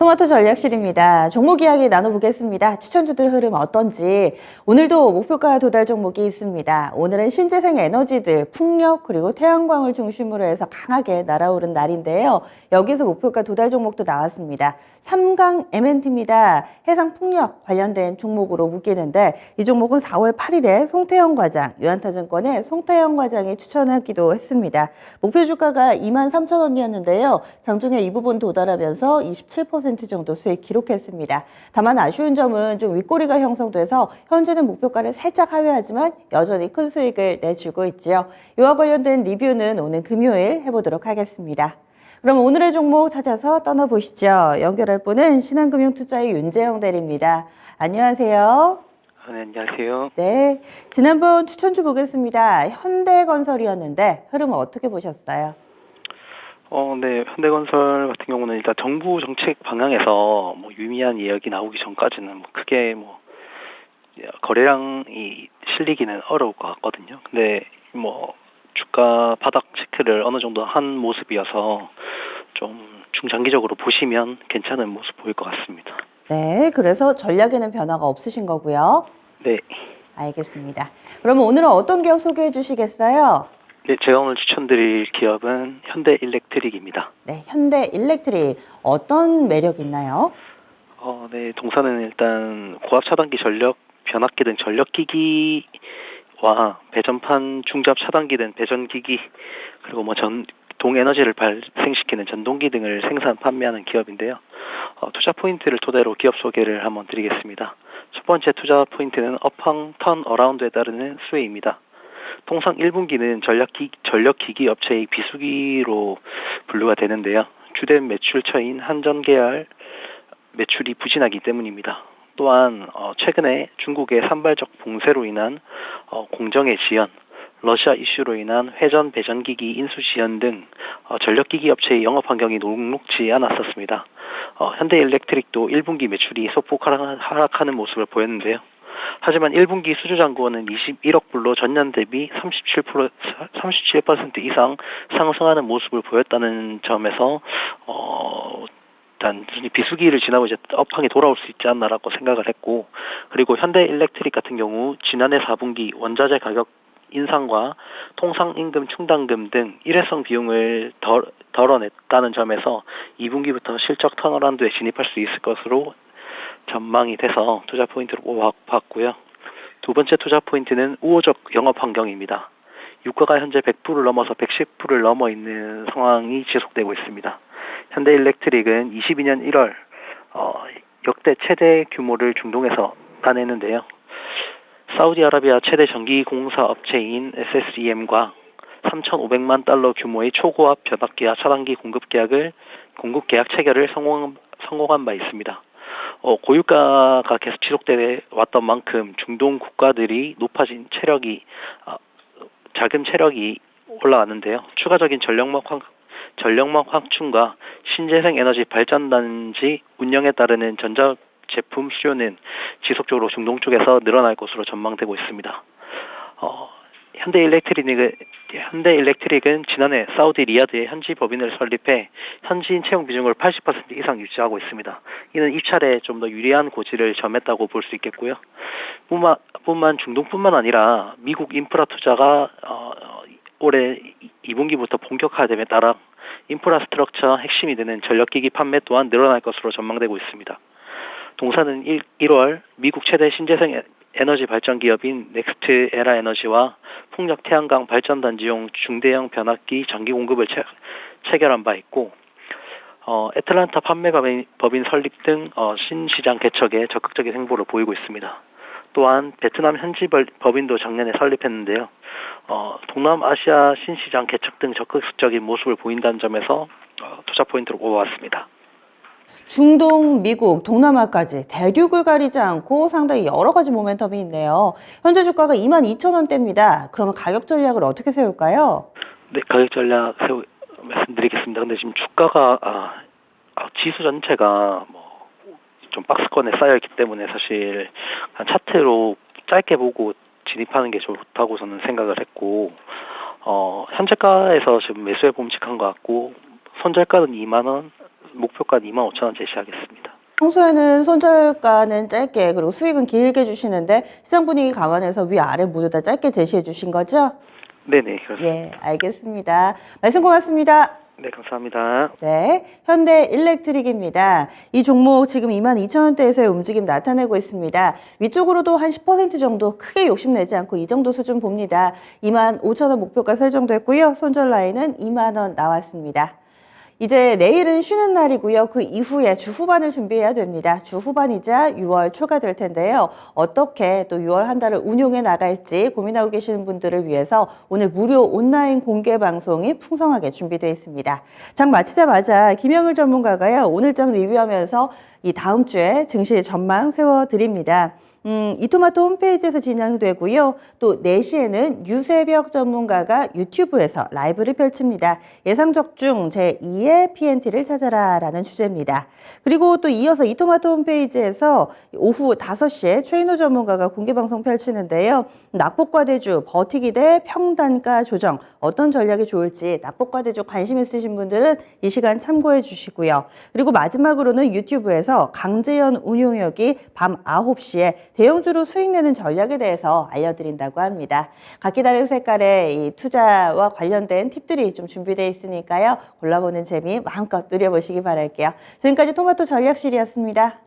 토마토 전략실입니다. 종목 이야기 나눠보겠습니다. 추천주들 흐름 어떤지. 오늘도 목표가 도달 종목이 있습니다. 오늘은 신재생 에너지들, 풍력 그리고 태양광을 중심으로 해서 강하게 날아오른 날인데요. 여기서 목표가 도달 종목도 나왔습니다. 삼강 MNT입니다. 해상풍력 관련된 종목으로 묶이는데 이 종목은 4월 8일에 송태영 과장, 유한타증권의 송태영 과장이 추천하기도 했습니다. 목표 주가가 23,000원이었는데요. 장중에 이 부분 도달하면서 27% 정도 수익 기록했습니다. 다만 아쉬운 점은 좀 윗꼬리가 형성돼서 현재는 목표가를 살짝 하회하지만 여전히 큰 수익을 내주고 있지요. 이와 관련된 리뷰는 오늘 금요일 해보도록 하겠습니다. 그럼 오늘의 종목 찾아서 떠나보시죠. 연결할 분은 신한금융투자의 윤재영 대리입니다. 안녕하세요. 네, 안녕하세요. 네, 지난번 추천주 보겠습니다. 현대건설이었는데 흐름은 어떻게 보셨어요? 네, 현대건설 같은 경우는 일단 정부 정책 방향에서 유의미한 이야기 나오기 전까지는 크게 거래량이 실리기는 어려울 것 같거든요. 근데 주가 바닥 체크를 어느 정도 한 모습이어서 좀 중장기적으로 보시면 괜찮은 모습 보일 것 같습니다. 네, 그래서 전략에는 변화가 없으신 거고요. 네. 알겠습니다. 그러면 오늘은 어떤 기업 소개해 주시겠어요? 네, 제가 오늘 추천드릴 기업은 현대일렉트릭입니다. 네, 현대일렉트릭 어떤 매력이 있나요? 네, 동사는 일단 고압 차단기 전력 변압기 등 전력기기와 배전판 중잡 차단기 등 배전기기 그리고 동에너지를 발생시키는 전동기 등을 생산 판매하는 기업인데요. 투자 포인트를 토대로 기업 소개를 한번 드리겠습니다. 첫 번째 투자 포인트는 업황 턴 어라운드에 따르는 수혜입니다. 통상 1분기는 전력기기 업체의 비수기로 분류가 되는데요. 주된 매출처인 한전계열 매출이 부진하기 때문입니다. 또한 최근에 중국의 산발적 봉쇄로 인한 공정의 지연, 러시아 이슈로 인한 회전 배전기기 인수 지연 등 전력기기 업체의 영업 환경이 녹록지 않았었습니다. 현대일렉트릭도 1분기 매출이 소폭 하락하는 모습을 보였는데요. 하지만 1분기 수주잔고는 21억 불로 전년 대비 37% 이상 상승하는 모습을 보였다는 점에서 단순히 비수기를 지나고 이제 업황이 돌아올 수 있지 않나라고 생각을 했고, 그리고 현대일렉트릭 같은 경우 지난해 4분기 원자재 가격 인상과 통상 임금 충당금 등 일회성 비용을 덜어냈다는 점에서 2분기부터 실적 턴어라운드에 진입할 수 있을 것으로 전망이 돼서 투자 포인트로 꼽았고요. 두 번째 투자 포인트는 우호적 영업 환경입니다. 유가가 현재 100%를 넘어서 110%를 넘어 있는 상황이 지속되고 있습니다. 현대일렉트릭은 22년 1월 역대 최대 규모를 중동에서 따내는데요. 사우디아라비아 최대 전기공사 업체인 SSEM과 3,500만 달러 규모의 초고압 변압기와 차단기 공급 계약 체결을 성공한 바 있습니다. 고유가가 계속 지속돼 왔던 만큼 중동 국가들이 높아진 자금 체력이 올라왔는데요. 추가적인 전력망 확충과 신재생 에너지 발전단지 운영에 따르는 전자제품 수요는 지속적으로 중동 쪽에서 늘어날 것으로 전망되고 있습니다. 현대일렉트릭은 지난해 사우디 리야드에 현지 법인을 설립해 현지인 채용 비중을 80% 이상 유지하고 있습니다. 이는 입찰에 좀 더 유리한 고지를 점했다고 볼 수 있겠고요. 중동뿐만 아니라 미국 인프라 투자가 올해 2분기부터 본격화됨에 따라 인프라스트럭처 핵심이 되는 전력기기 판매 또한 늘어날 것으로 전망되고 있습니다. 동사는 1월 미국 최대 신재생 에너지 발전 기업인 넥스트 에라 에너지와 풍력 태양광 발전단지용 중대형 변압기 전기 공급을 체결한 바 있고, 애틀란타 판매 법인 설립 등 신시장 개척에 적극적인 행보를 보이고 있습니다. 또한 베트남 현지 법인도 작년에 설립했는데요. 동남아시아 신시장 개척 등 적극적인 모습을 보인다는 점에서 투자 포인트로 꼽아왔습니다. 중동, 미국, 동남아까지 대륙을 가리지 않고 상당히 여러 가지 모멘텀이 있네요. 현재 주가가 22,000원대입니다. 그러면 가격 전략을 어떻게 세울까요? 네, 가격 전략 말씀드리겠습니다. 근데 지금 주가가 지수 전체가 좀 박스권에 쌓여있기 때문에 사실 차트로 짧게 보고 진입하는 게 좋다고 저는 생각을 했고, 현재가에서 지금 매수에 봄직한 것 같고, 손절가는 2만 원, 목표가 25,000원 제시하겠습니다. 평소에는 손절가는 짧게 그리고 수익은 길게 주시는데 시장 분위기 감안해서 위아래 모두 다 짧게 제시해 주신 거죠? 네네, 그렇습니다. 예, 알겠습니다. 말씀 고맙습니다. 네, 감사합니다. 네, 현대 일렉트릭입니다. 이 종목 지금 22,000원대에서의 움직임 나타내고 있습니다. 위쪽으로도 한 10% 정도 크게 욕심내지 않고 이 정도 수준 봅니다. 25,000원 목표가 설정됐고요. 손절 라인은 2만원 나왔습니다. 이제 내일은 쉬는 날이고요. 그 이후에 주 후반을 준비해야 됩니다. 주 후반이자 6월 초가 될 텐데요. 어떻게 또 6월 한 달을 운용해 나갈지 고민하고 계시는 분들을 위해서 오늘 무료 온라인 공개 방송이 풍성하게 준비되어 있습니다. 장 마치자마자 김영일 전문가가요. 오늘 장 리뷰하면서 이 다음 주에 증시 전망 세워드립니다. 이토마토 홈페이지에서 진행되고요. 또 4시에는 유세벽 전문가가 유튜브에서 라이브를 펼칩니다. 예상적중 제2의 PNT를 찾아라 라는 주제입니다. 그리고 또 이어서 이토마토 홈페이지에서 오후 5시에 최인호 전문가가 공개방송 펼치는데요. 낙폭과대주 버티기 대 평단가 조정 어떤 전략이 좋을지 낙폭과대주 관심 있으신 분들은 이 시간 참고해 주시고요. 그리고 마지막으로는 유튜브에서 강재현 운용역이 밤 9시에 대형주로 수익 내는 전략에 대해서 알려드린다고 합니다. 각기 다른 색깔의 이 투자와 관련된 팁들이 좀 준비되어 있으니까요. 골라보는 재미 마음껏 누려보시기 바랄게요. 지금까지 토마토 전략실이었습니다.